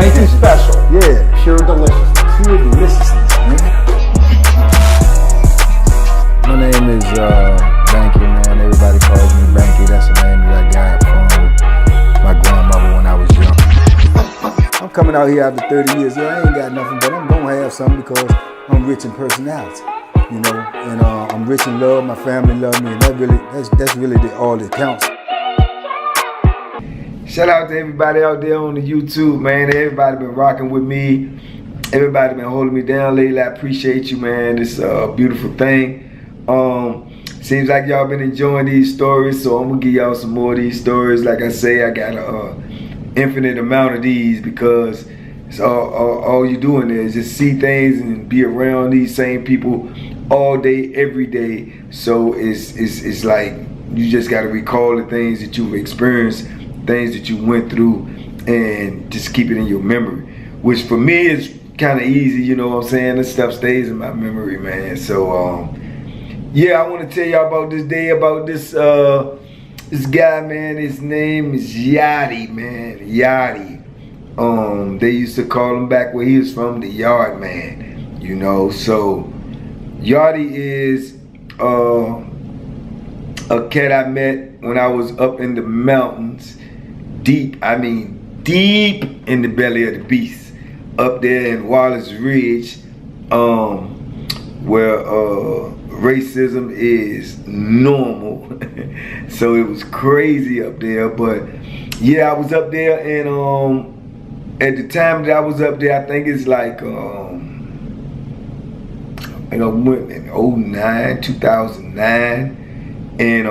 Thank you special. Yeah. Pure deliciousness. Pure deliciousness, man. My name is Banky, man. Everybody calls me Banky. That's the name that I got from my grandmother when I was young. I'm coming out here after 30 years. Yeah, I ain't got nothing, but I'm gonna have something because I'm rich in personality, you know, and I'm rich in love. My family love me, and that's really all that counts. Shout out to everybody out there on the YouTube, man. Everybody been rocking with me. Everybody been holding me down lately. I appreciate you, man. It's a beautiful thing. Seems like y'all been enjoying these stories, so I'm gonna give y'all some more of these stories. Like I say, I got an infinite amount of these because it's all you doing there is just see things and be around these same people all day, every day. So it's like you just gotta recall the things that you've experienced, things that you went through, and just keep it in your memory. Which for me is kind of easy, you know what I'm saying? This stuff stays in my memory, man. So yeah, I want to tell y'all about this day, about this this guy, man. His name is Yachty, man. Yachty. They used to call him back where he was from, the Yard Man, you know. So Yachty is a cat I met when I was up in the mountains, deep, I mean deep in the belly of the beast, up there in Wallace Ridge, where racism is normal. So it was crazy up there. But yeah, I was up there, and at the time that I was up there, I think it's like I went in 09, 2009, and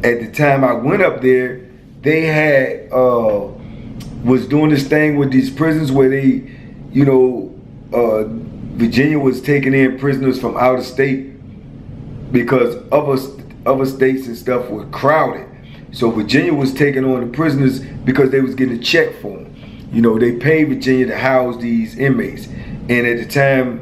at the time I went up there, they had was doing this thing with these prisons where they, you know, Virginia was taking in prisoners from out of state because other states and stuff were crowded. So Virginia was taking on the prisoners because they was getting a check for them. You know, they paid Virginia to house these inmates. And at the time,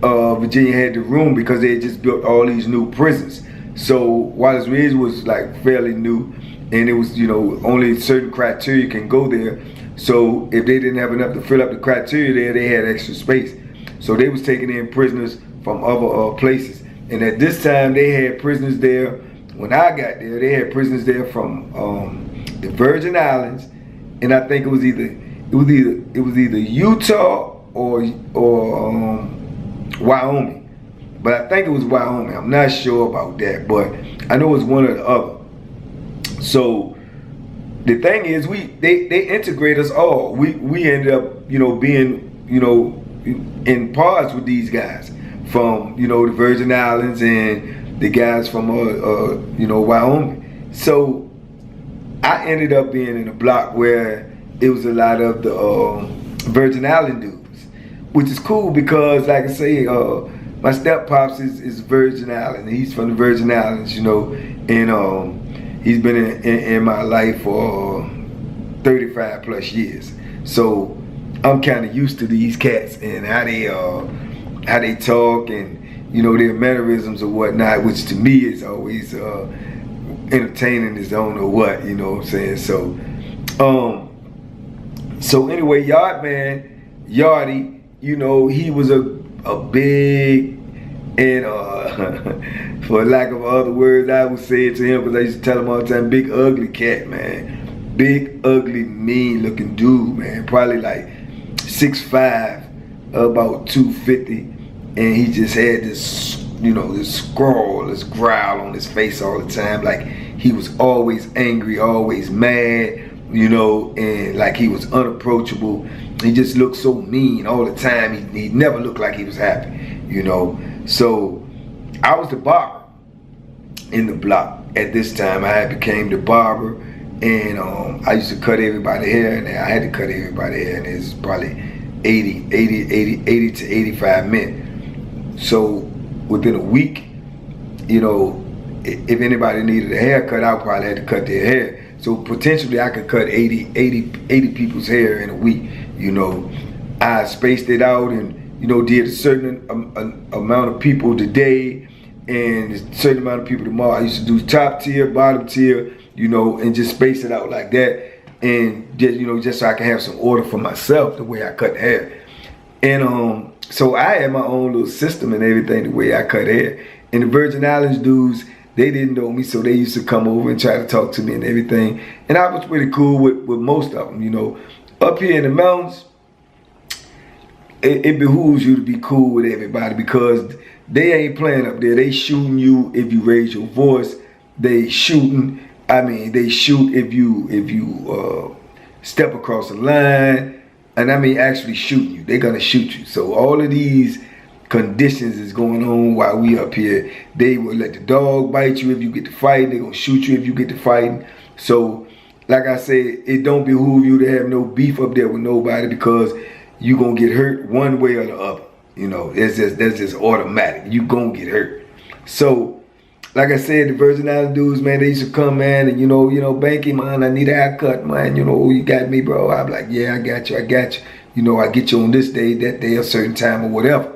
Virginia had the room because they had just built all these new prisons. So Wallace Ridge was like fairly new, and it was, you know, only certain criteria can go there. So if they didn't have enough to fill up the criteria there, they had extra space. So they was taking in prisoners from other places. And at this time, they had prisoners there. When I got there, they had prisoners there from the Virgin Islands, and I think it was either Utah or Wyoming. But I think it was Wyoming. I'm not sure about that, but I know it was one or the other. So the thing is, they integrate us all. We ended up, you know, being, you know, in pods with these guys from, you know, the Virgin Islands and the guys from you know, Wyoming. So I ended up being in a block where it was a lot of the Virgin Island dudes, which is cool because, like I say, my step pops is Virgin Island. He's from the Virgin Islands, you know, and he's been in my life for 35 plus years. So I'm kind of used to these cats and how they talk and, you know, their mannerisms or whatnot, which to me is always entertaining as I don't know what, you know what I'm saying? So anyway, Yachty, you know, he was a big, and for lack of other words, I would say it to him because I used to tell him all the time, big ugly cat, man. Big ugly mean looking dude, man. Probably like 6'5", about 250, and he just had this, you know, this scrawl, this growl on his face all the time, like he was always angry, always mad, you know, and like he was unapproachable. He just looked so mean all the time. He never looked like he was happy, you know. So I was the barber in the block at this time. I had became the barber, and I used to cut everybody's hair, and I had to cut everybody's hair, and it's probably 80 to 85 men. So within a week, you know, if anybody needed a haircut, I probably had to cut their hair. So potentially I could cut 80 people's hair in a week, you know. I spaced it out and, you know, did a certain amount of people today and a certain amount of people tomorrow. I used to do top tier, bottom tier, you know, and just space it out like that. and just, you know, just so I can have some order for myself the way I cut hair. And so I had my own little system and everything the way I cut hair. And the Virgin Islands dudes, they didn't know me, so they used to come over and try to talk to me and everything. And I was pretty cool with most of them, you know. Up here in the mountains, it behooves you to be cool with everybody because they ain't playing up there. They shooting you if you raise your voice. They shooting. I mean, they shoot if you step across the line. And I mean actually shooting you. They're gonna shoot you. So all of these conditions is going on while we up here. They will let the dog bite you if you get to fighting. They're gonna shoot you if you get to fighting. So like I said, it don't behoove you to have no beef up there with nobody because you gonna get hurt one way or the other. You know, that's just automatic. You gonna get hurt. So like I said, the Virgin Islands dudes, man, they used to come, man, and you know, Banky, man, I need a haircut, man. You know, you got me, bro. I'm like, yeah, I got you. You know, I get you on this day, that day, a certain time, or whatever.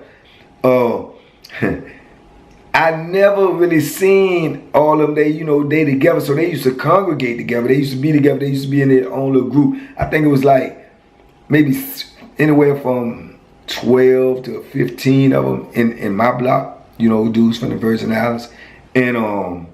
I never really seen all of them. They, you know, they together, so they used to congregate together. They used to be together. They used to be in their own little group. I think it was like maybe anywhere from 12 to 15 of them in my block. You know, dudes from the Virgin Islands. And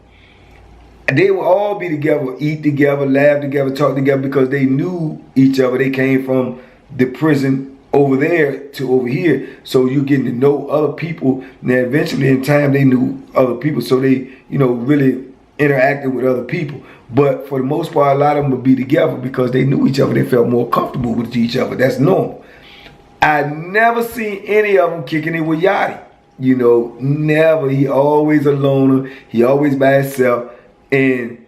they would all be together, eat together, laugh together, talk together because they knew each other. They came from the prison over there to over here. So you're getting to know other people. Now eventually in time they knew other people. So they, you know, really interacted with other people. But for the most part, a lot of them would be together because they knew each other. They felt more comfortable with each other. That's normal. I never seen any of them kicking it with Yachty. You know, never. He always a loner. He always by himself. And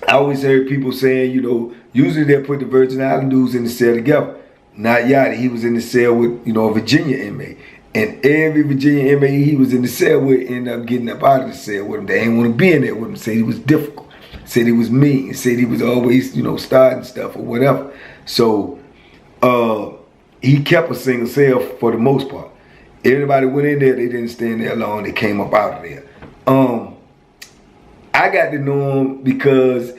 I always heard people saying, you know, usually they'll put the Virgin Island dudes in the cell together. Not Yachty. He was in the cell with, you know, a Virginia inmate. And every Virginia inmate he was in the cell with ended up getting up out of the cell with him. They ain't want to be in there with him. Said he was difficult. Said he was mean. Said he was always, you know, starting stuff or whatever. So he kept a single cell for the most part. Everybody went in there, they didn't stay in there long, they came up out of there. I got to know him because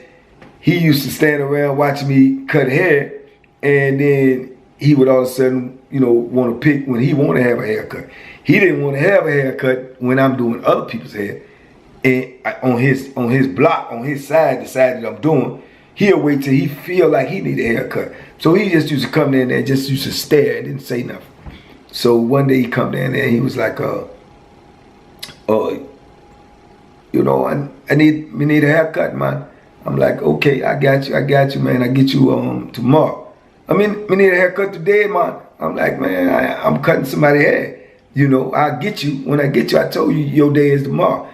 he used to stand around watching me cut hair, and then he would all of a sudden, you know, want to pick when he want to have a haircut. He didn't want to have a haircut when I'm doing other people's hair. And on his block, on his side, the side that I'm doing, he'll wait till he feel like he need a haircut. So he just used to come in there and just used to stare and didn't say nothing. So one day he come down there and he was like, you know, I need a haircut, man. I'm like, okay, I got you, man. I get you tomorrow. I need a haircut today, man. I'm like, man, I'm cutting somebody's hair. You know, I'll get you. When I get you, I told you your day is tomorrow.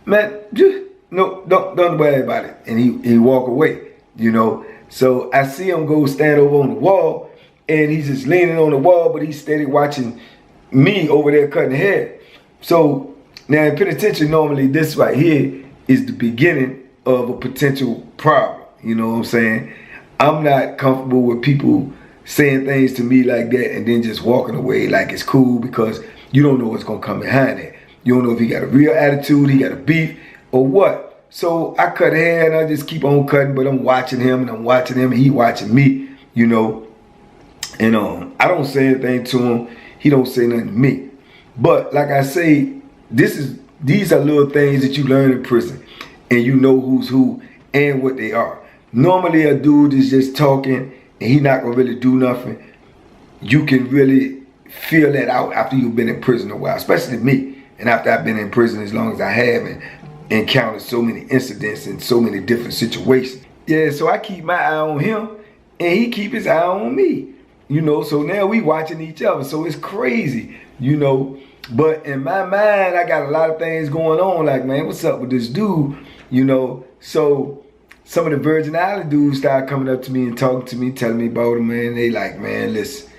Man, just no, don't worry about it. And he walk away, you know. So I see him go stand over on the wall. And he's just leaning on the wall, but he's steady watching me over there cutting hair. So now in penitentiary, normally this right here is the beginning of a potential problem. You know what I'm saying? I'm not comfortable with people saying things to me like that and then just walking away like it's cool because you don't know what's going to come behind it. You don't know if he got a real attitude, he got a beef, or what. So I cut hair and I just keep on cutting, but I'm watching him and he watching me, you know. And I don't say anything to him. He don't say nothing to me. But like I say, these are little things that you learn in prison. And you know who's who and what they are. Normally a dude is just talking and he not going to really do nothing. You can really feel that out after you've been in prison a while. Especially me. And after I've been in prison as long as I have and encountered so many incidents and so many different situations. Yeah, so I keep my eye on him and he keep his eye on me. You know, so now we watching each other. So it's crazy, you know. But in my mind, I got a lot of things going on. Like, man, what's up with this dude? You know, so some of the Virgin Island dudes start coming up to me and talking to me, telling me about him, man. They like, man, listen,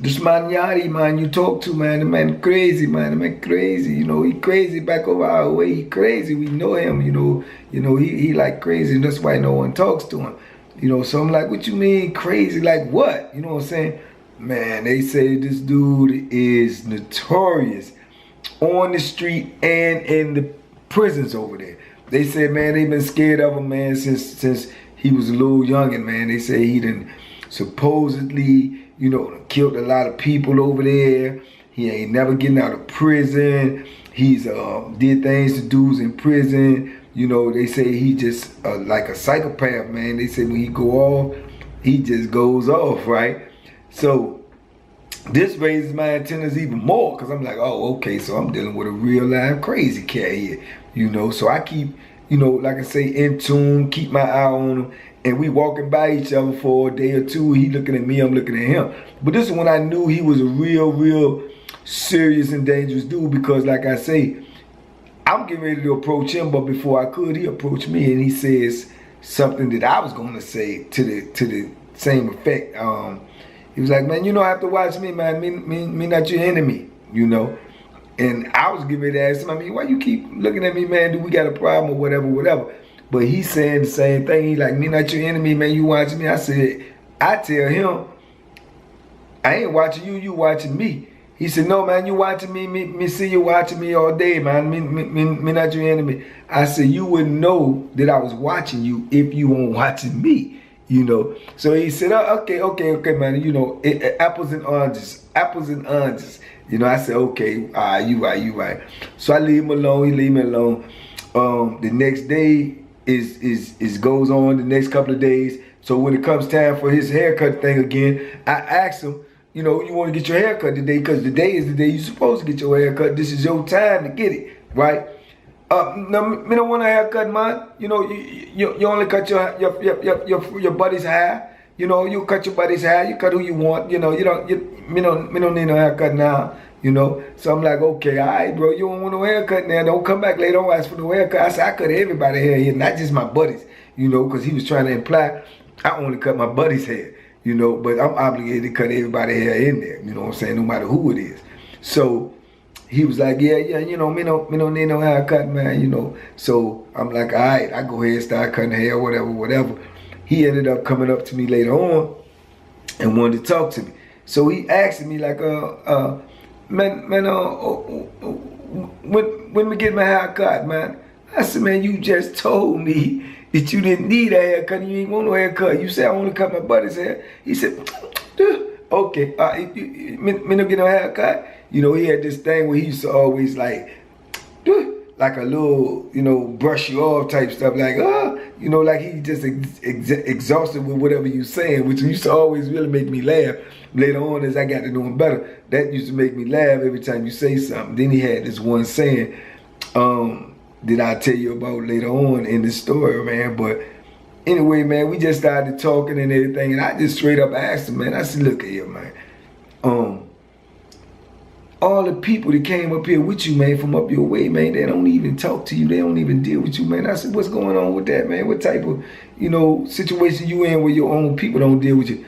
this man Yachty, man, you talk to, man, the man crazy, man. The man crazy, you know, he crazy back over our way. He crazy, we know him, you know, he like crazy, and that's why no one talks to him. You know, so I'm like, what you mean crazy? Like what? You know what I'm saying? Man, they say this dude is notorious on the street and in the prisons over there. They said, man, they've been scared of him, man, since he was a little youngin', man. They say he done supposedly, you know, killed a lot of people over there. He ain't never getting out of prison. He's did things to dudes in prison. You know, they say he just like a psychopath, man. They say when he go off, he just goes off, right? So this raises my antennas even more, because I'm like, oh, okay, so I'm dealing with a real live crazy cat here, you know. So I keep, you know, like I say, in tune, keep my eye on him, and we walking by each other for a day or two. He looking at me, I'm looking at him. But this is when I knew he was a real serious and dangerous dude, because like I say, I'm getting ready to approach him, but before I could, he approached me, and he says something that I was gonna say to the same effect. He was like, man, you don't have to watch me, man. Me not your enemy, you know. And I was getting ready to ask him, I mean, why you keep looking at me, man? Do we got a problem or whatever? But he's saying the same thing. He like, me not your enemy, man. You watching me? I said, I tell him, I ain't watching you, you watching me. He said, no, man, you watching me. Me see you watching me all day, man. Me not your enemy. I said, you wouldn't know that I was watching you if you weren't watching me. You know, so he said, oh, okay, man, you know, apples and oranges. You know, I said, okay, you right. So I leave him alone, he leave me alone. The next day is goes on, the next couple of days. So when it comes time for his haircut thing again, I asked him, you know, you want to get your haircut today? Because today is the day you're supposed to get your haircut. This is your time to get it, right? No, me don't want a haircut, man. You know, you only cut your buddy's hair. You know, you cut your buddy's hair. You cut who you want. You know, me don't need no haircut now. You know, so I'm like, okay, all right, bro. You don't want no haircut now. Don't come back later on ask for no haircut. I said I cut everybody's hair here, not just my buddies. You know, because he was trying to imply I only cut my buddy's hair. You know, but I'm obligated to cut everybody's hair in there. You know what I'm saying? No matter who it is. So he was like, yeah, you know, me don't need no haircut, man, you know. So I'm like, all right, I go ahead and start cutting hair, whatever. He ended up coming up to me later on and wanted to talk to me. So he asked me like, man, when we get my haircut, man? I said, man, you just told me that you didn't need a haircut, you ain't want no haircut. You said I only cut my buddy's hair. He said, okay, me don't get no haircut. You know, he had this thing where he used to always like a little, you know, brush you off type stuff, like, you know, like he just exhausted with whatever you saying, which used to always really make me laugh. Later on, as I got to know him better, that used to make me laugh every time you say something. Then he had this one saying that I'll tell you about later on in the story, man. But anyway, man, we just started talking and everything, and I just straight up asked him, man, I said, look here, man. All the people that came up here with you, man, from up your way, man, they don't even talk to you. They don't even deal with you, man. I said, what's going on with that, man? What type of, you know, situation you in where your own people don't deal with you?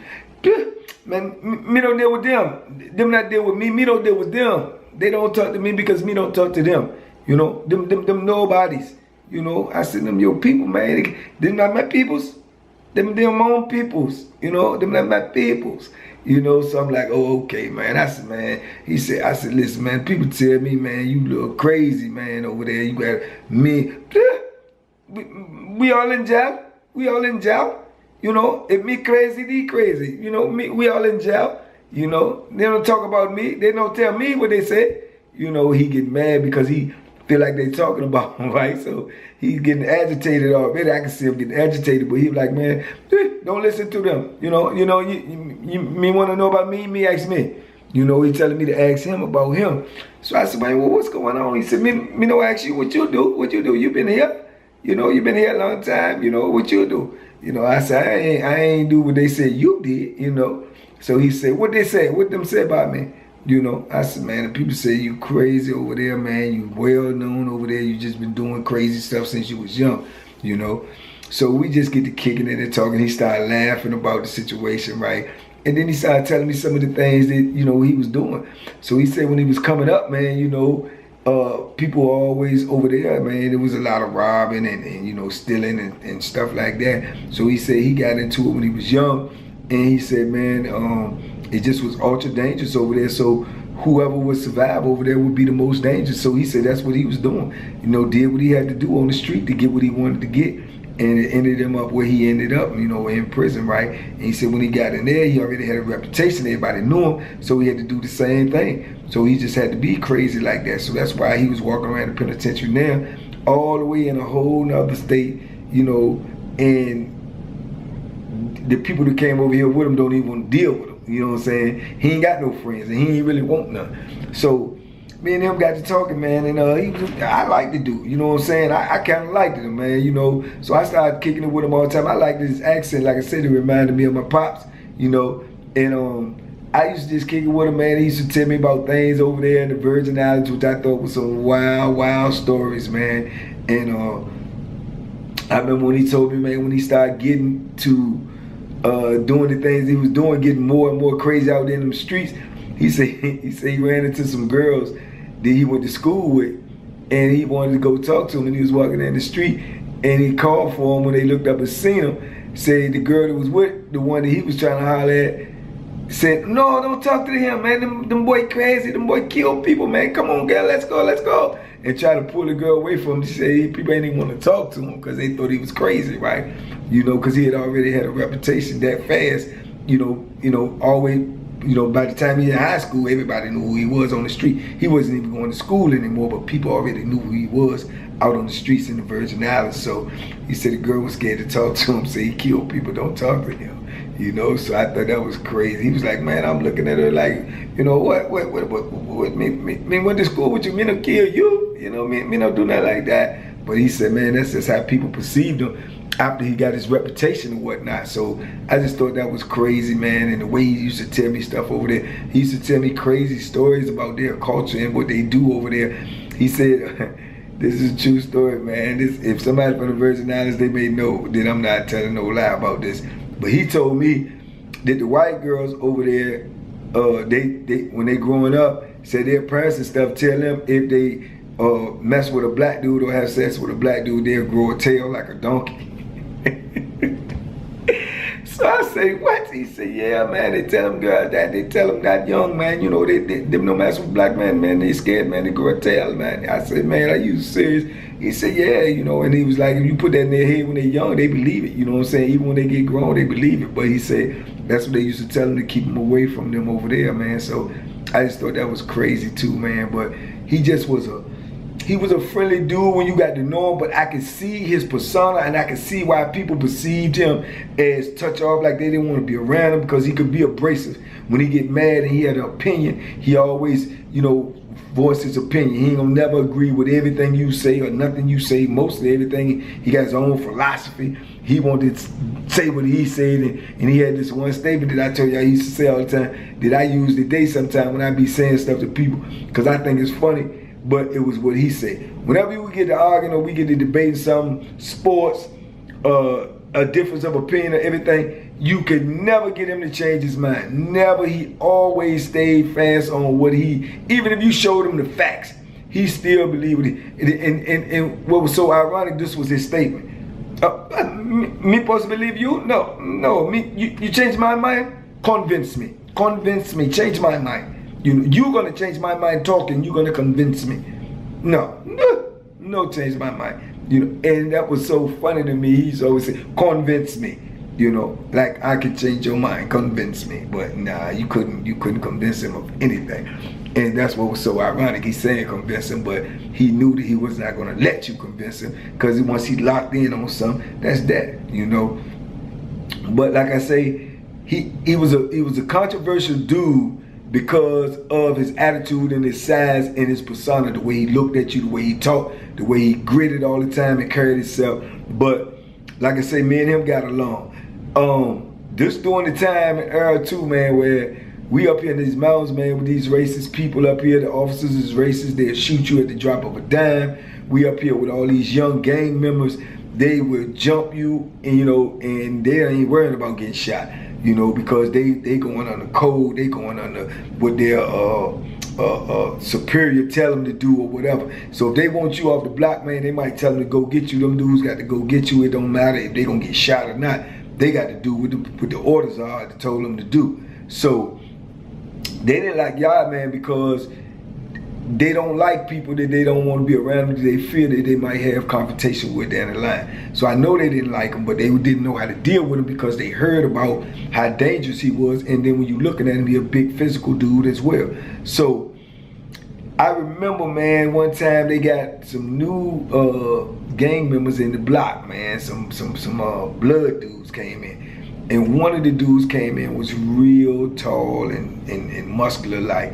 Man, me don't deal with them. Them not deal with me. Me don't deal with them. They don't talk to me because me don't talk to them. You know, them nobodies. You know, I said, them your people, man. Them not my peoples. Them own peoples. You know, them not my peoples. You know, so I'm like, oh, okay, man. I said, man, I said, listen, man, people tell me, man, you look crazy, man, over there. You got me. We all in jail. We all in jail. You know, if me crazy, they crazy. You know, we all in jail. You know, they don't talk about me. They don't tell me what they say. You know, he get mad because he feel like they talking about him, right? So he's getting agitated already. I can see him getting agitated, but he's like, man, don't listen to them. You me want to know about me ask me. You know, he telling me to ask him about him. So I said, man, well, what's going on? He said, me no ask you what you do. What you do? You been here? You know, you been here a long time. You know, what you do? You know, I said, I ain't do what they said you did, you know. So he said, what they say? What them say about me? You know, I said, man, the people say you crazy over there, man. You well known over there. You just been doing crazy stuff since you was young, you know. So we just get to kicking it and talking. He started laughing about the situation, right? And then he started telling me some of the things that, you know, he was doing. So he said when he was coming up, man, you know, people were always over there, man. There was a lot of robbing and you know, stealing and stuff like that. So he said he got into it when he was young. And he said, man, it just was ultra dangerous over there. So whoever would survive over there would be the most dangerous. So he said that's what he was doing. You know, did what he had to do on the street to get what he wanted to get. and it ended him up where he ended up, you know, in prison, right? And he said when he got in there, he already had a reputation, everybody knew him, so he had to do the same thing. So he just had to be crazy like that. So that's why he was walking around the penitentiary now, all the way in a whole nother state, you know, and the people that came over here with him don't even want to deal with him, you know what I'm saying? He ain't got no friends, and he ain't really want none. So me and him got to talking, man, and I liked the dude, you know what I'm saying? I kind of liked him, man, you know. So I started kicking it with him all the time. I liked his accent. Like I said, it reminded me of my pops, you know. And I used to just kick it with him, man. He used to tell me about things over there in the Virgin Islands, which I thought was some wild, wild stories, man. And I remember when he told me, man, when he started getting to doing the things he was doing, getting more and more crazy out in them streets, he said he ran into some girls that he went to school with, and he wanted to go talk to him, and he was walking down the street, and he called for him when they looked up and seen him, said the girl that was with the one that he was trying to holler at, said, no, don't talk to him, man, them boy crazy, them boy kill people, man, come on, girl, let's go, and try to pull the girl away from him. She said people ain't even want to talk to him because they thought he was crazy, right? You know, because he had already had a reputation that fast, you know, always. You know, by the time he was in high school, everybody knew who he was on the street. He wasn't even going to school anymore, but people already knew who he was out on the streets in the Virgin Islands. So he said the girl was scared to talk to him, so he killed people, don't talk to him. You know, so I thought that was crazy. He was like, man, I'm looking at her like, you know, what me went to school with you, me no kill you. You know, me no do nothing like that. But he said, man, that's just how people perceived him after he got his reputation and whatnot. So I just thought that was crazy, man. And the way he used to tell me stuff over there, he used to tell me crazy stories about their culture and what they do over there. He said, this is a true story, man. If somebody from the Virgin Islands, they may know that I'm not telling no lie about this. But he told me that the white girls over there, they when they growing up, said their parents and stuff tell them if they mess with a black dude or have sex with a black dude, they'll grow a tail like a donkey. So I say, what? He said, yeah, man, they tell them girls that, they tell them that young, man, you know, them no mess with black men, man, they scared, man, they grow a tail, man. I said, man, are you serious? He said, yeah, you know, and he was like, if you put that in their head when they're young, they believe it, you know what I'm saying? Even when they get grown, they believe it. But he said, that's what they used to tell them to keep them away from them over there, man. So I just thought that was crazy too, man. But he just was a friendly dude when you got to know him, but I could see his persona and I could see why people perceived him as touch off, like they didn't want to be around him because he could be abrasive. When he get mad and he had an opinion, he always, you know, voice his opinion. He ain't gonna never agree with everything you say or nothing you say, mostly everything. He got his own philosophy. He wanted to say what he said, and he had this one statement that I told you I used to say all the time that I use today sometimes when I be saying stuff to people because I think it's funny. But it was what he said. Whenever we get to arguing or we get to debating something, sports, a difference of opinion or everything, you could never get him to change his mind. Never. He always stayed fast on what even if you showed him the facts, he still believed it. And what was so ironic, this was his statement. Me supposed to believe you? No. You changed my mind? Convince me, change my mind. You're gonna change my mind talking, you're gonna convince me. No, change my mind. You know, and that was so funny to me. He's always saying, convince me. You know, like I could change your mind, convince me. But nah, you couldn't convince him of anything. And that's what was so ironic. He's saying convince him, but he knew that he was not gonna let you convince him, because once he locked in on something, that's that, you know. But like I say, he was a controversial dude because of his attitude and his size and his persona, the way he looked at you, the way he talked, the way he gritted all the time and carried himself. But like I say, me and him got along. This during the time and era too, man, where we up here in these mountains, man, with these racist people up here, the officers is racist, they'll shoot you at the drop of a dime. We up here with all these young gang members, they will jump you, and you know, and they ain't worrying about getting shot. You know, because they going under code, they going under what their superior tell them to do or whatever. So if they want you off the block, man, they might tell them to go get you. Them dudes got to go get you. It don't matter if they gonna get shot or not. They got to do what the orders are that told them to do. So they didn't like y'all, man, because they don't like people that they don't want to be around, that they fear that they might have confrontation with down the line. So I know they didn't like him, but they didn't know how to deal with him because they heard about how dangerous he was. And then when you're looking at him, he's a big physical dude as well. So I remember, man, one time they got some new gang members in the block, man. Some blood dudes came in. And one of the dudes came in was real tall and muscular, like,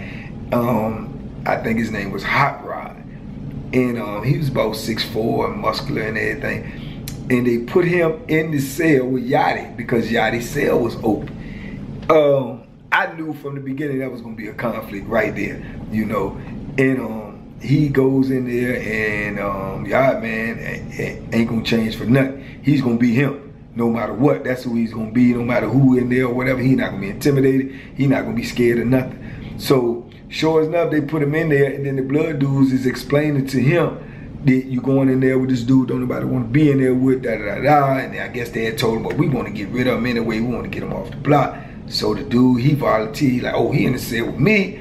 I think his name was Hot Rod. And he was about 6'4" and muscular and everything. And they put him in the cell with Yachty because Yachty's cell was open. I knew from the beginning that was gonna be a conflict right there, you know. And he goes in there and Yachty, man, ain't gonna change for nothing. He's gonna be him no matter what. That's who he's gonna be, no matter who in there or whatever. He's not gonna be intimidated. He's not gonna be scared of nothing. So sure enough, they put him in there, and then the blood dudes is explaining to him that you going in there with this dude don't nobody want to be in there with, da-da-da-da. And I guess they had told him, well, we want to get rid of him anyway. We want to get him off the block. So the dude, he volunteered, like, oh, he in the cell with me.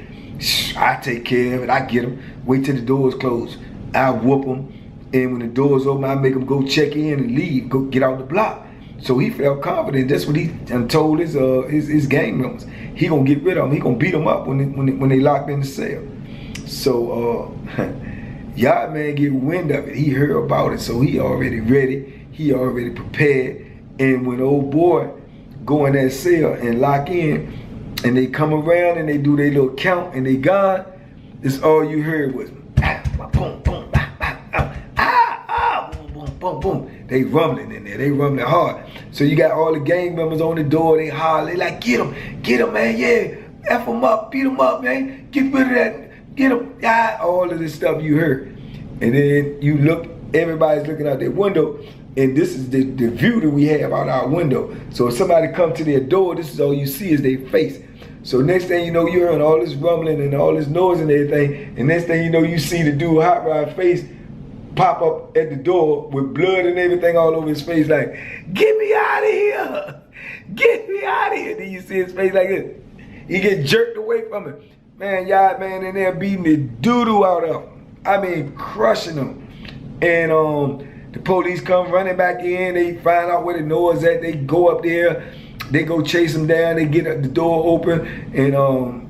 I take care of it. I get him. Wait till the doors close. I whoop him. And when the doors open, I make him go check in and leave, go get out the block. So he felt confident. That's what he told his gang members. He gonna get rid of them. He gonna beat them up when they locked in the cell. So Yachty, man, get wind of it. He heard about it, so he already ready. He already prepared. And when old boy go in that cell and lock in, and they come around and they do their little count and they gone, it's all you heard was boom, boom, boom, boom, boom. They rumbling in there. They rumbling hard. So you got all the gang members on the door. They holler. They like, get him, man. Yeah, F him up, beat him up, man. Get rid of that. Get him. Yeah, all of this stuff you heard. And then you look. Everybody's looking out their window, and this is the view that we have out our window. So if somebody come to their door, this is all you see is their face. So next thing you know, you're hearing all this rumbling and all this noise and everything. And next thing you know, you see the dude Hot Rod face pop up at the door with blood and everything all over his face, like, get me out of here. Get me out of here. Then you see his face like this. He get jerked away from it. Man, y'all, man, in there beating the doo-doo out of him. I mean, crushing him. And the police come running back in. They find out where the noise at. They go up there. They go chase him down. They get the door open. And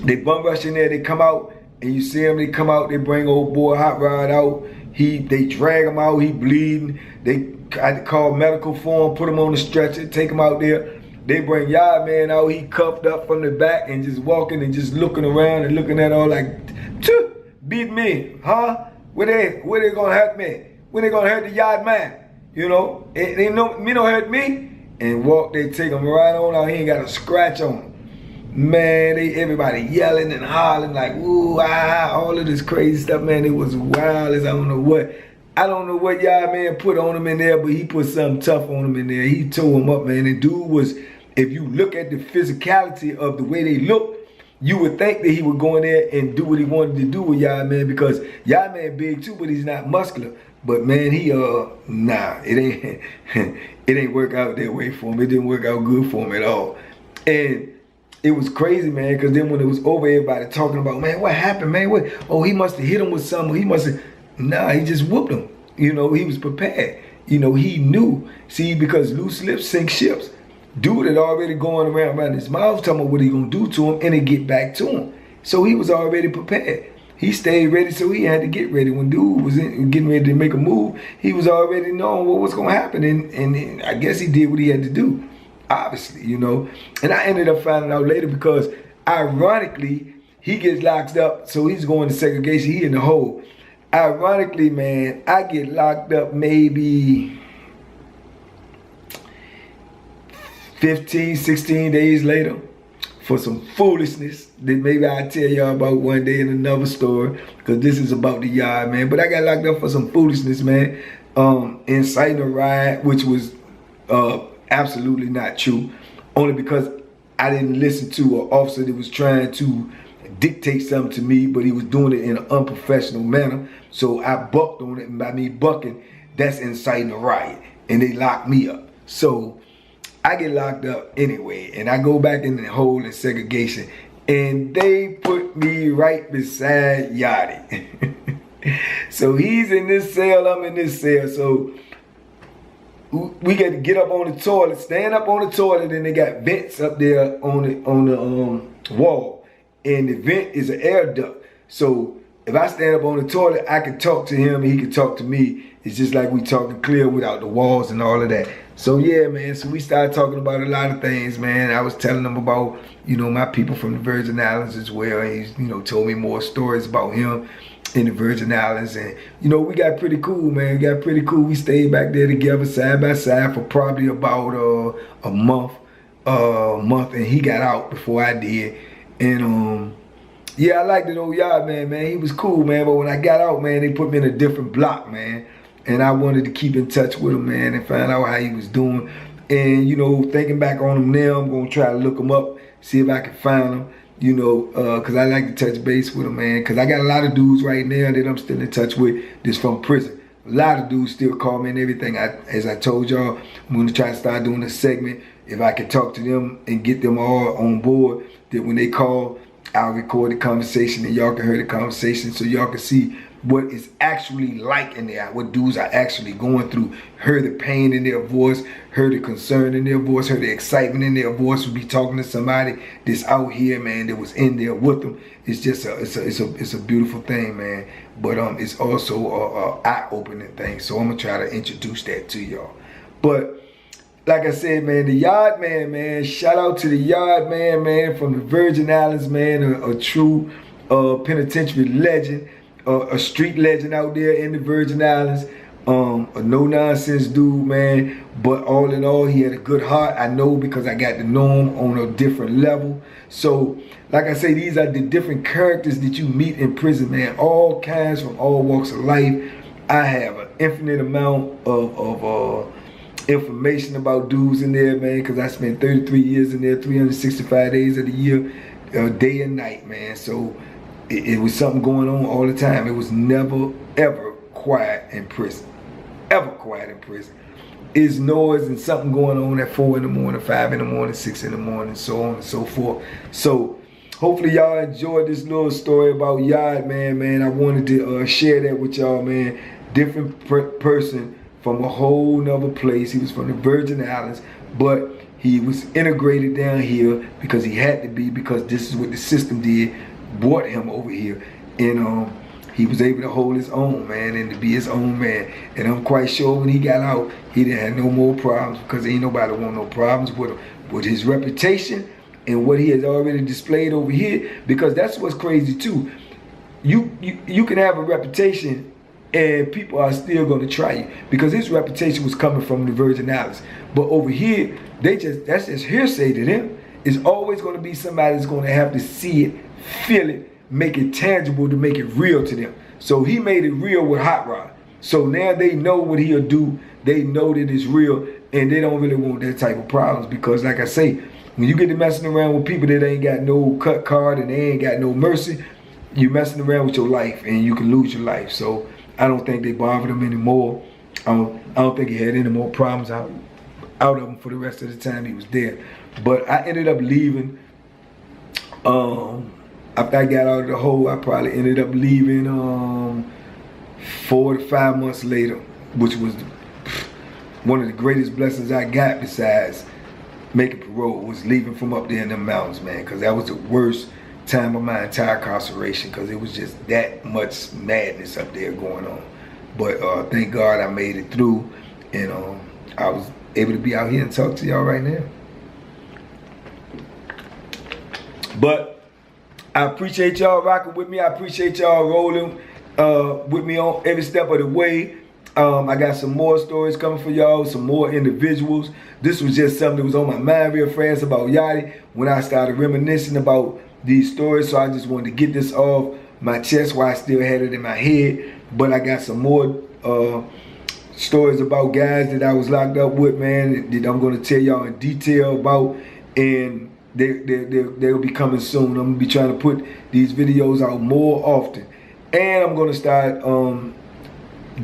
they bum rush in there. They come out. And you see them. They come out. They bring old boy Hot Rod out. They drag him out. He bleeding. They had to call medical for him. Put him on the stretcher. Take him out there. They bring Yachty, man, out. He cuffed up from the back and just walking and just looking around and looking at all like, beat me, huh? Where they gonna hurt me? When they gonna hurt the Yachty man? You know, they know me don't hurt me. And walk, they take him right on out. He ain't got a scratch on him. Man, everybody yelling and hollering like, ooh, ah, all of this crazy stuff, man. It was wild as I don't know what. I don't know what Yachty, man, put on him in there, but he put something tough on him in there. He tore him up, man. And dude was, if you look at the physicality of the way they look, you would think that he would go in there and do what he wanted to do with Yachty, man, because Yachty, man, big too, but he's not muscular. But man, he nah, it ain't work out that way for him. It didn't work out good for him at all. And it was crazy, man, because then when it was over, everybody talking about, man, what happened, man? What? Oh, he must have hit him with something. He must have, nah, he just whooped him. You know, he was prepared. You know, he knew. See, because loose lips sink ships. Dude had already going around his mouth talking about what he gonna do to him and it get back to him. So he was already prepared. He stayed ready, so he had to get ready. When dude was getting ready to make a move, he was already knowing what was gonna happen, and I guess he did what he had to do, obviously, you know. And I ended up finding out later because, ironically, he gets locked up, so he's going to segregation. He in the hole. Ironically, man, I get locked up maybe 15, 16 days later for some foolishness that maybe I'll tell y'all about one day in another story, because this is about the Yachty, man. But I got locked up for some foolishness, man. Inciting a riot, which was absolutely not true, only because I didn't listen to an officer that was trying to dictate something to me, but he was doing it in an unprofessional manner. So I bucked on it, and by me bucking, that's inciting a riot, and they locked me up. So I get locked up anyway, and I go back in the hole in segregation, and they put me right beside Yachty. So he's in this cell, I'm in this cell. So we got to get up on the toilet, stand up on the toilet, and they got vents up there on the wall, and the vent is an air duct. So if I stand up on the toilet, I can talk to him and he can talk to me. It's just like we talking clear without the walls and all of that. So yeah, man, so we started talking about a lot of things, man. I was telling him about, you know, my people from the Virgin Islands as well. And he's, you know, told me more stories about him in the Virgin Islands. And, you know, we got pretty cool, man. We got pretty cool. We stayed back there together side by side for probably about a month, and he got out before I did. And yeah, I liked it old yard, man. He was cool, man. But when I got out, man, they put me in a different block, man. And I wanted to keep in touch with him, man, and find out how he was doing. And, you know, thinking back on him now, I'm going to try to look him up, see if I can find him, you know, because I like to touch base with him, man. Because I got a lot of dudes right now that I'm still in touch with that's from prison. A lot of dudes still call me and everything. As I told y'all, I'm going to try to start doing a segment. If I can talk to them and get them all on board, that when they call, I'll record the conversation and y'all can hear the conversation so y'all can see what it's actually like in there, what dudes are actually going through. Hear the pain in their voice, hear the concern in their voice, hear the excitement in their voice. Would be talking to somebody that's out here, man, that was in there with them. It's just it's a beautiful thing, man. But it's also a eye-opening thing. So I'm gonna try to introduce that to y'all. But like I said, man, the Yard Man, shout out to the Yard Man, from the Virgin Islands, man, a true penitentiary legend. A street legend out there in the Virgin Islands, a no-nonsense dude, man, but all in all, he had a good heart. I know because I got to know him on a different level. So, like I say, these are the different characters that you meet in prison, man, all kinds from all walks of life. I have an infinite amount of information about dudes in there, man, because I spent 33 years in there, 365 days of the year, day and night, man. So it was something going on all the time. It was never, ever quiet in prison. Ever quiet in prison. It's noise and something going on at 4 in the morning, 5 in the morning, 6 in the morning, so on and so forth. So hopefully y'all enjoyed this little story about Yard Man. I wanted to share that with y'all, man. Different person from a whole nother place. He was from the Virgin Islands, but he was integrated down here because he had to be, because this is what the system did. Brought him over here, and he was able to hold his own, man, and to be his own man. And I'm quite sure when he got out, he didn't have no more problems, because ain't nobody want no problems with him. With his reputation and what he has already displayed over here, because that's what's crazy too. You can have a reputation and people are still going to try you, because his reputation was coming from the Virgin Islands. But over here, that's just hearsay to them. It's always going to be somebody that's going to have to see it, feel it, make it tangible to make it real to them. So he made it real with Hot Rod. So now they know what he'll do. They know that it's real, and they don't really want that type of problems, because like I say, when you get to messing around with people that ain't got no cut card and they ain't got no mercy, you're messing around with your life and you can lose your life. So I don't think they bothered him anymore. I don't think he had any more problems out of him for the rest of the time he was there. But I ended up leaving. After I got out of the hole, I probably ended up leaving 4 to 5 months later, which was one of the greatest blessings I got besides making parole, was leaving from up there in the mountains, man, because that was the worst time of my entire incarceration, because it was just that much madness up there going on. But thank God I made it through, and I was able to be out here and talk to y'all right now. But I appreciate y'all rocking with me. I appreciate y'all rolling with me on every step of the way. I got some more stories coming for y'all, some more individuals. This was just something that was on my mind real fast about Yachty when I started reminiscing about these stories. So I just wanted to get this off my chest while I still had it in my head. But I got some more stories about guys that I was locked up with, man, that I'm going to tell y'all in detail about. And they'll be coming soon. I'm gonna be trying to put these videos out more often, and I'm gonna start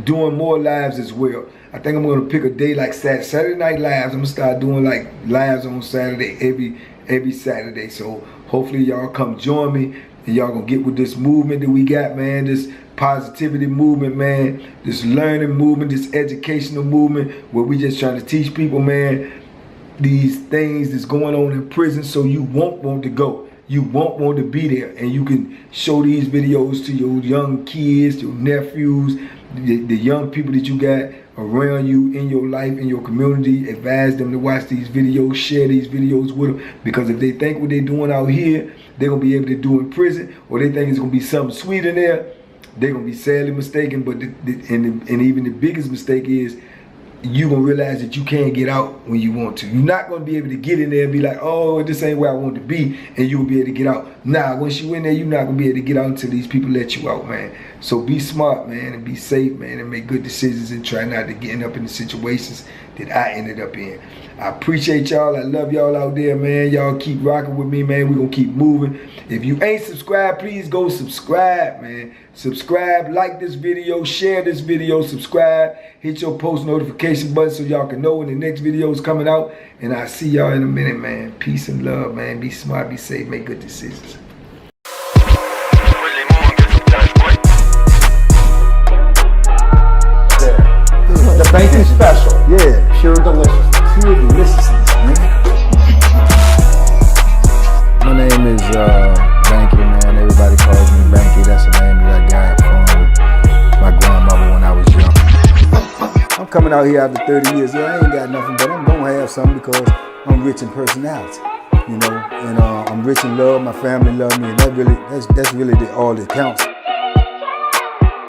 doing more lives as well. I think I'm gonna pick a day like Saturday Night Lives. I'm gonna start doing like lives on Saturday every Saturday. So hopefully y'all come join me and y'all gonna get with this movement that we got, man. This positivity movement, man. This learning movement, this educational movement where we just trying to teach people, man, these things that's going on in prison so you won't want to go. You won't want to be there, and you can show these videos to your young kids, your nephews, the young people that you got around you in your life, in your community. Advise them to watch these videos, share these videos with them, because if they think what they're doing out here, they're going to be able to do in prison, or they think it's going to be something sweet in there, they're going to be sadly mistaken. But and even the biggest mistake is you're going to realize that you can't get out when you want to. You're not going to be able to get in there and be like, oh, this ain't where I want to be, and you'll be able to get out. Nah, once you in there, you're not going to be able to get out until these people let you out, man. So be smart, man, and be safe, man, and make good decisions and try not to get up in the situations that I ended up in. I appreciate y'all. I love y'all out there, man. Y'all keep rocking with me, man. We're going to keep moving. If you ain't subscribed, please go subscribe, man. Subscribe, like this video, share this video, subscribe, hit your post notification button so y'all can know when the next video is coming out. And I'll see y'all in a minute, man. Peace and love, man. Be smart, be safe, make good decisions. The bacon special. Yeah. Pure deliciousness. Pure deliciousness, man. My name is Banky, man. Everybody calls me Banky. That's the name that I got from my grandmother when I was young. I'm coming out here after 30 years. Yeah, I ain't got nothing, but I'm gonna have something because I'm rich in personality, you know, and I'm rich in love. My family love me, and that's really all that counts.